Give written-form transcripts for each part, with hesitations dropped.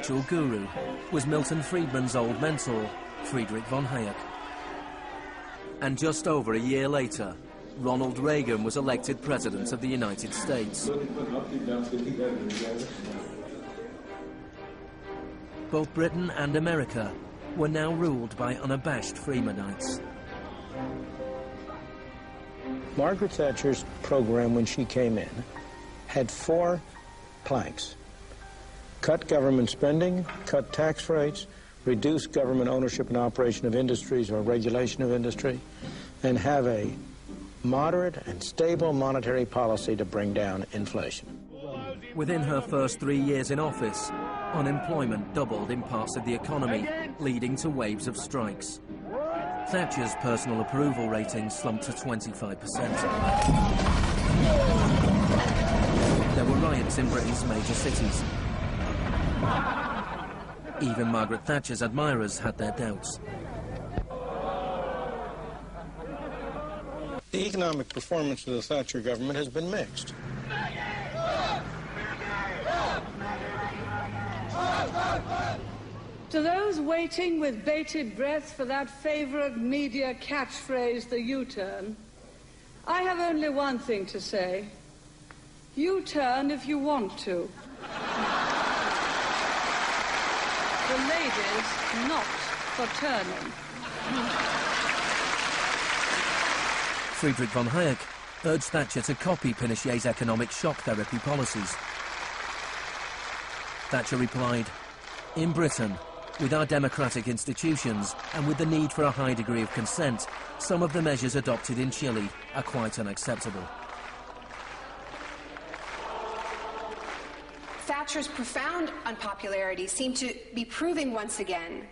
intellectual guru was Milton Friedman's old mentor, Friedrich von Hayek. And just over a year later, Ronald Reagan was elected President of the United States. Both Britain and America were now ruled by unabashed Freemanites. Margaret Thatcher's program when she came in had 4 planks. Cut government spending, cut tax rates, reduce government ownership and operation of industries or regulation of industry, and have a moderate and stable monetary policy to bring down inflation. Within her first 3 years in office, unemployment doubled in parts of the economy, leading to waves of strikes. Thatcher's personal approval rating slumped to 25%. There were riots in Britain's major cities. Even Margaret Thatcher's admirers had their doubts. The economic performance of the Thatcher government has been mixed. To those waiting with bated breath for that favorite media catchphrase, the U-turn, I have only one thing to say. U-turn if you want to. The ladies not for turning. Friedrich von Hayek urged Thatcher to copy Pinochet's economic shock therapy policies. Thatcher replied, "In Britain, with our democratic institutions and with the need for a high degree of consent, some of the measures adopted in Chile are quite unacceptable." Thatcher's profound unpopularity seemed to be proving once again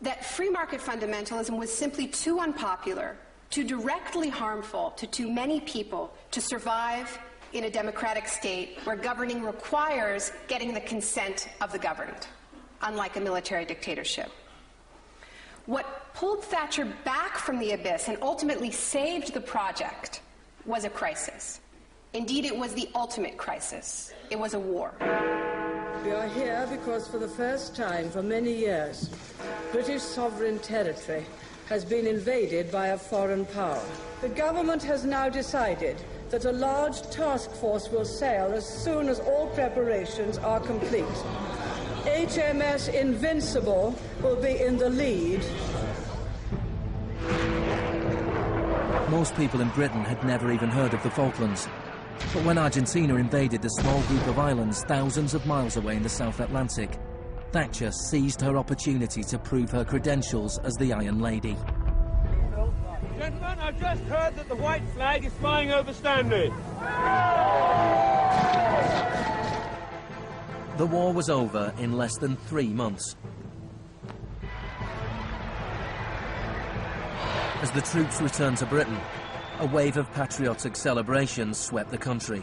that free market fundamentalism was simply too unpopular, too directly harmful to too many people to survive in a democratic state where governing requires getting the consent of the governed, unlike a military dictatorship. What pulled Thatcher back from the abyss and ultimately saved the project was a crisis. Indeed, it was the ultimate crisis. It was a war. We are here because for the first time for many years, British sovereign territory has been invaded by a foreign power. The government has now decided that a large task force will sail as soon as all preparations are complete. HMS Invincible will be in the lead. Most people in Britain had never even heard of the Falklands. But when Argentina invaded the small group of islands thousands of miles away in the South Atlantic, Thatcher seized her opportunity to prove her credentials as the Iron Lady. Gentlemen, I've just heard that the white flag is flying over Stanley. The war was over in less than 3 months. As the troops returned to Britain, a wave of patriotic celebrations swept the country.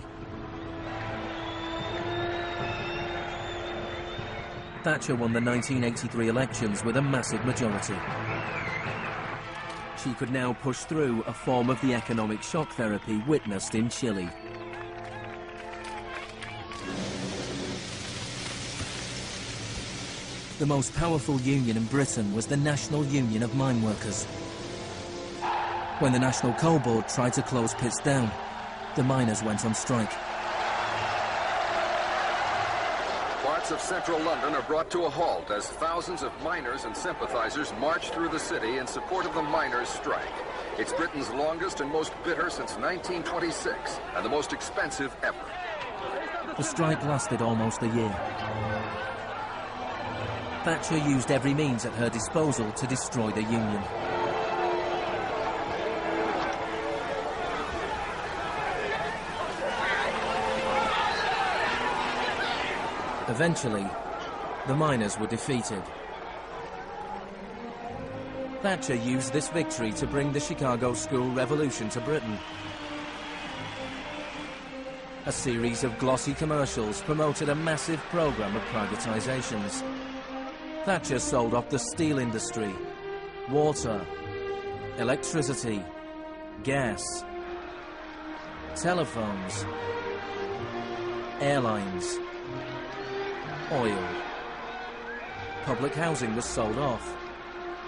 Thatcher won the 1983 elections with a massive majority. She could now push through a form of the economic shock therapy witnessed in Chile. The most powerful union in Britain was the National Union of Mine Workers. When the National Coal Board tried to close pits down, the miners went on strike. Parts of central London are brought to a halt as thousands of miners and sympathizers march through the city in support of the miners' strike. It's Britain's longest and most bitter since 1926, and the most expensive ever. The strike lasted almost a year. Thatcher used every means at her disposal to destroy the union. Eventually, the miners were defeated. Thatcher used this victory to bring the Chicago School Revolution to Britain. A series of glossy commercials promoted a massive program of privatizations. Thatcher sold off the steel industry, water, electricity, gas, telephones, airlines, oil. Public housing was sold off.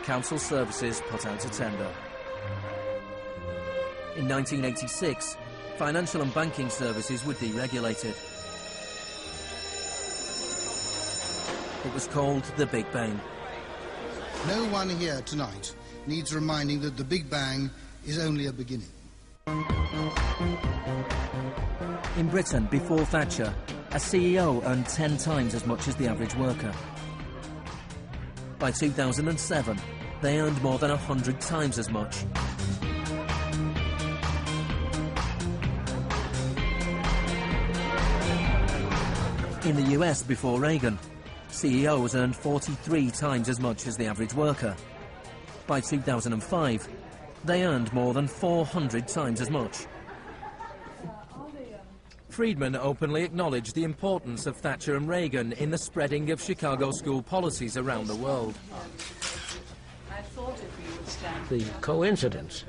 Council services put out to tender. In 1986, financial and banking services were deregulated. It was called the Big Bang. No one here tonight needs reminding that the Big Bang is only a beginning. In Britain, before Thatcher, a CEO earned 10 times as much as the average worker. By 2007, they earned more than 100 times as much. In the US before Reagan, CEOs earned 43 times as much as the average worker. By 2005, they earned more than 400 times as much. Friedman openly acknowledged the importance of Thatcher and Reagan in the spreading of Chicago school policies around the world. The coincidence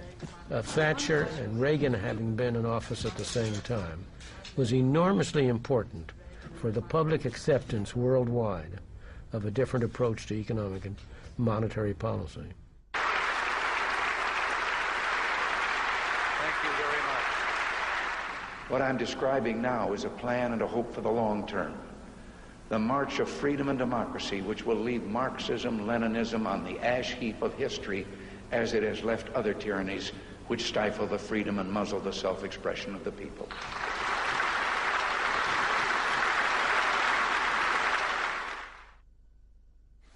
of Thatcher and Reagan having been in office at the same time was enormously important for the public acceptance worldwide of a different approach to economic and monetary policy. Thank you very much. What I'm describing now is a plan and a hope for the long term. The march of freedom and democracy, which will leave Marxism, Leninism on the ash heap of history as it has left other tyrannies which stifle the freedom and muzzle the self-expression of the people.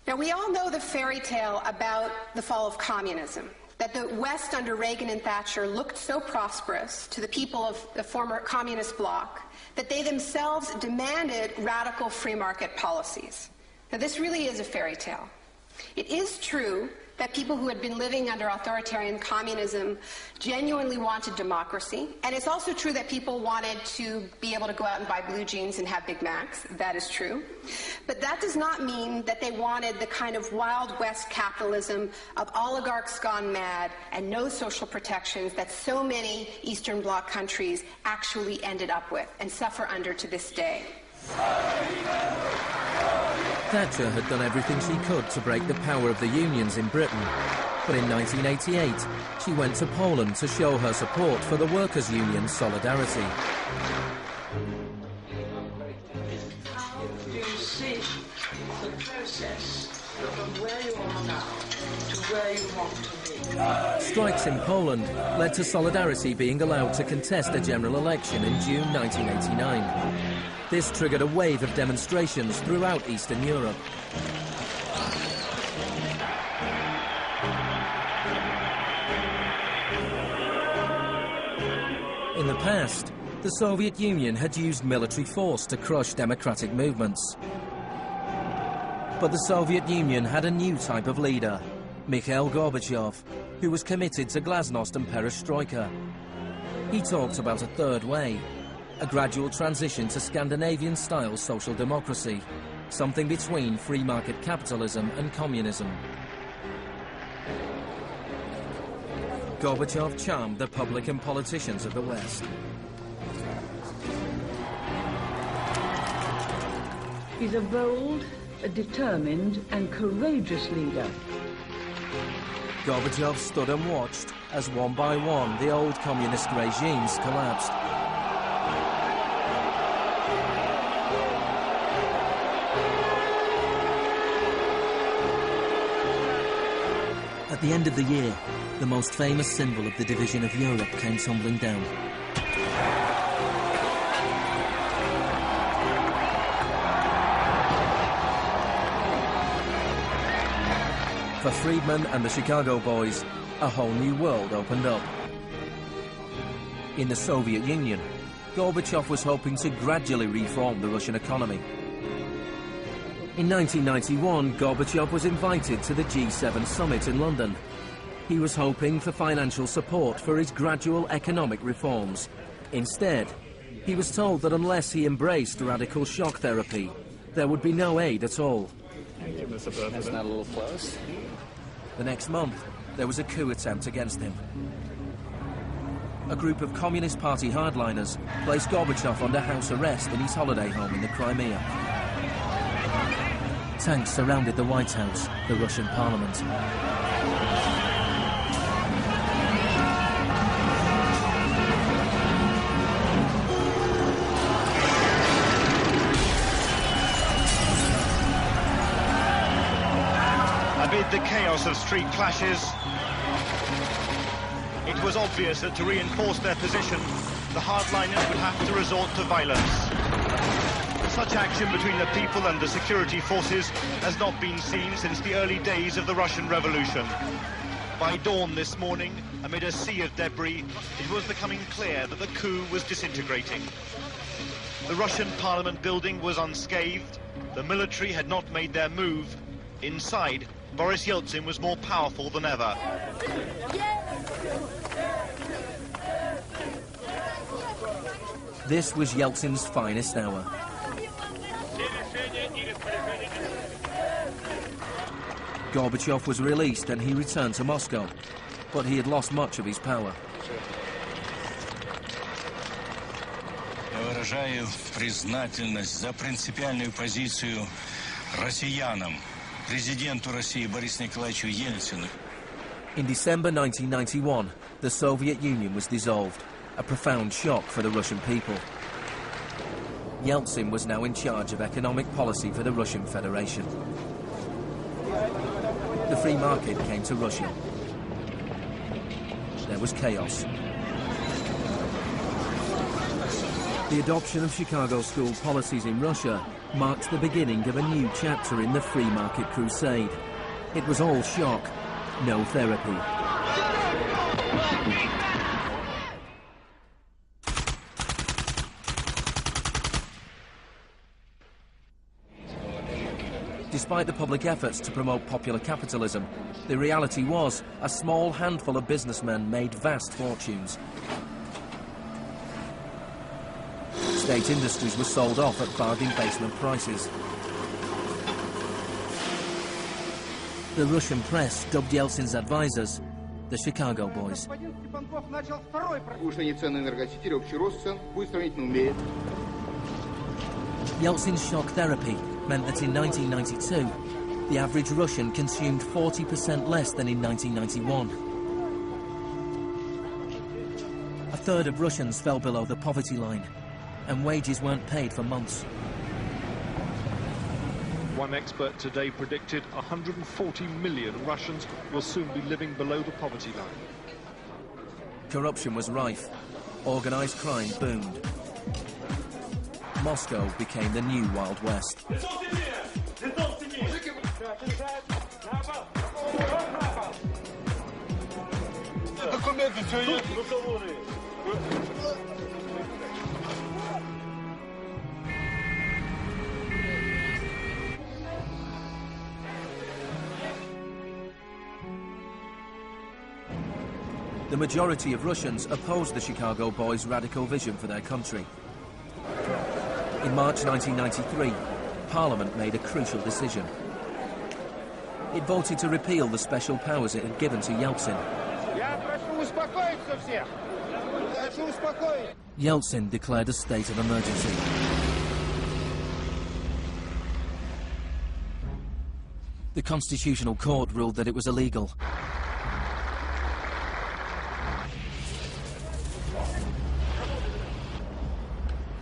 Now, we all know the fairy tale about the fall of communism, that the West under Reagan and Thatcher looked so prosperous to the people of the former communist bloc that they themselves demanded radical free market policies. Now, this really is a fairy tale. It is true that people who had been living under authoritarian communism genuinely wanted democracy, and it's also true that people wanted to be able to go out and buy blue jeans and have Big Macs. That is true. But that does not mean that they wanted the kind of Wild West capitalism of oligarchs gone mad and no social protections that so many Eastern Bloc countries actually ended up with and suffer under to this day. Thatcher had done everything she could to break the power of the unions in Britain. But in 1988, she went to Poland to show her support for the workers' union Solidarity. How do you see the process from where you are now to where you want to be? Strikes in Poland led to Solidarity being allowed to contest a general election in June 1989. This triggered a wave of demonstrations throughout Eastern Europe. In the past, the Soviet Union had used military force to crush democratic movements. But the Soviet Union had a new type of leader, Mikhail Gorbachev, who was committed to glasnost and perestroika. He talked about a third way, a gradual transition to Scandinavian-style social democracy, something between free market capitalism and communism. Gorbachev charmed the public and politicians of the West. He's a bold, a determined and courageous leader. Gorbachev stood and watched as one by one the old communist regimes collapsed. At the end of the year, the most famous symbol of the division of Europe came tumbling down. For Friedman and the Chicago boys, a whole new world opened up. In the Soviet Union, Gorbachev was hoping to gradually reform the Russian economy. In 1991, Gorbachev was invited to the G7 summit in London. He was hoping for financial support for his gradual economic reforms. Instead, he was told that unless he embraced radical shock therapy, there would be no aid at all. That's not a little close. The next month, there was a coup attempt against him. A group of Communist Party hardliners placed Gorbachev under house arrest in his holiday home in the Crimea. tanks surrounded the White House, the Russian parliament. Amid the chaos of street clashes, it was obvious that to reinforce their position, the hardliners would have to resort to violence. Such action between the people and the security forces has not been seen since the early days of the Russian Revolution. By dawn this morning, amid a sea of debris, it was becoming clear that the coup was disintegrating. The Russian parliament building was unscathed, the military had not made their move. Inside, Boris Yeltsin was more powerful than ever. This was Yeltsin's finest hour. Gorbachev was released and he returned to Moscow, but he had lost much of his power. Я выражаю признательность за принципиальную позицию россиянам, президенту России Борису Николаевичу Ельцину. In December 1991, the Soviet Union was dissolved, a profound shock for the Russian people. Yeltsin was now in charge of economic policy for the Russian Federation. The free market came to Russia. There was chaos. The adoption of Chicago school policies in Russia marked the beginning of a new chapter in the free market crusade. It was all shock, no therapy. Despite the public efforts to promote popular capitalism, the reality was a small handful of businessmen made vast fortunes. State industries were sold off at bargain basement prices. The Russian press dubbed Yeltsin's advisors the Chicago Boys. Yeltsin's shock therapy meant that in 1992, the average Russian consumed 40% less than in 1991. A third of Russians fell below the poverty line, and wages weren't paid for months. One expert today predicted 140 million Russians will soon be living below the poverty line. Corruption was rife. Organised crime boomed. Moscow became the new Wild West. The majority of Russians opposed the Chicago Boys' radical vision for their country. In March 1993, Parliament made a crucial decision. It voted to repeal the special powers it had given to Yeltsin. Yeltsin declared a state of emergency. The Constitutional Court ruled that it was illegal.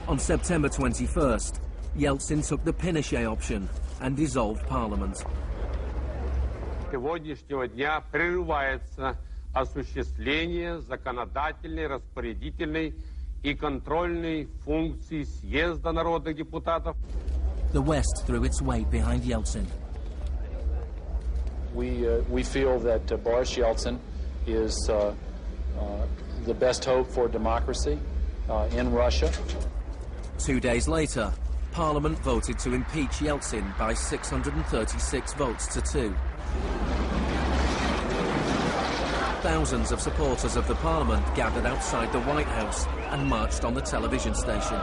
On September 21st, Yeltsin took the Pinochet option and dissolved Parliament. Сегодняшнего дня прерывается осуществление законодательной, распорядительной и контрольной функций съезда народных депутатов. The West threw its weight behind Yeltsin. We feel that Boris Yeltsin is the best hope for democracy in Russia. 2 days later, Parliament voted to impeach Yeltsin by 636 votes to 2. Thousands of supporters of the Parliament gathered outside the White House and marched on the television station.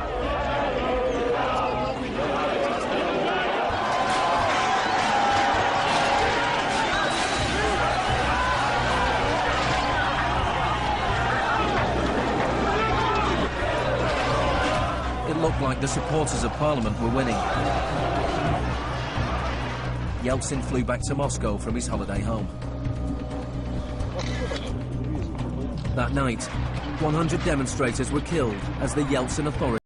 It looked like the supporters of Parliament were winning. Yeltsin flew back to Moscow from his holiday home. That night, 100 demonstrators were killed as the Yeltsin authorities